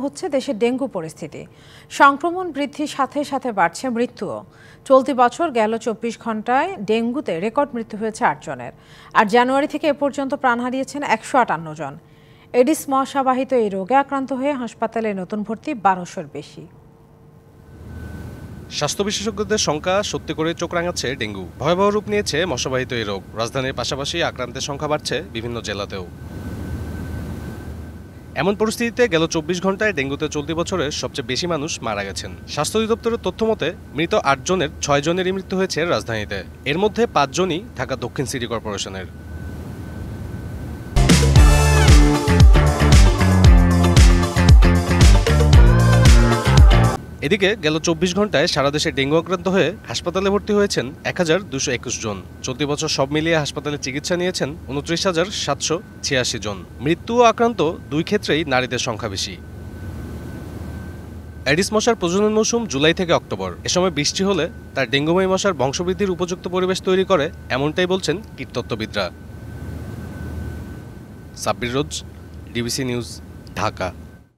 হচ্ছে দেশের ডেঙ্গু পরিস্থিতি। সংক্রমণ বৃদ্ধির সাথে সাথে বাড়ছে মৃত্যুও। চলতি বছর গেল ২৪ ঘন্টায় ডেঙ্গুতে রেকর্ড মৃত্যু হয়েছে ৮ জনের। আর জানুয়ারি থেকে এ পর্যন্ত প্রাণ হারিয়েছেন ১৫৮ জন। এডিস মশাবাহিত এই রোগে আক্রান্ত হয়ে হাসপাতালে নতুন ভর্তি ১২০০-র বেশি। স্বাস্থ্য বিশেষজ্ঞদের সংখ্যা সত্যি করে চোখ রাঙাচ্ছে ডেঙ্গু। ভয়াবহ রূপ নিয়েছে মশাবাহিত এই রোগ। রাজধানীর পাশাপাশি আক্রান্তের সংখ্যা বাড়ছে বিভিন্ন জেলাতেও। এমন পরিস্থিতিতে গেল ২৪ ঘন্টায় ডেঙ্গুতে চলতি বছরের সবচেয়ে বেশি মানুষ মারা গেছেন। স্বাস্থ্য অধিদপ্তরের তথ্য মতে মৃত ৮ জনের ৬ জনেরই মৃত্যু হয়েছে রাজধানীতে। এর মধ্যে ৫ জনই ঢাকা দক্ষিণ সিটি কর্পোরেশনের। এদিকে গেল ২৪ ঘন্টায় সারা দেশে ডেঙ্গু আক্রান্ত হয়ে হাসপাতালে ভর্তি হয়েছেন ১,২২১ জন। চলতি বছর সব মিলিয়ে হাসপাতালে চিকিৎসা নিয়েছেন ২৯,৭৮৬ জন। মৃত্যু ও আক্রান্ত দুই ক্ষেত্রেই নারীদের সংখ্যা বেশি। অ্যাডিস মশার প্রজনন মৌসুম জুলাই থেকে অক্টোবর। এ সময় বৃষ্টি হলে তার ডেঙ্গুময় মশার বংশবৃদ্ধির উপযুক্ত পরিবেশ তৈরি করে, এমনটাই বলছেন কীটতত্ত্ববিদরা। সাব্বির রোজ, ডিবিসি নিউজ, ঢাকা।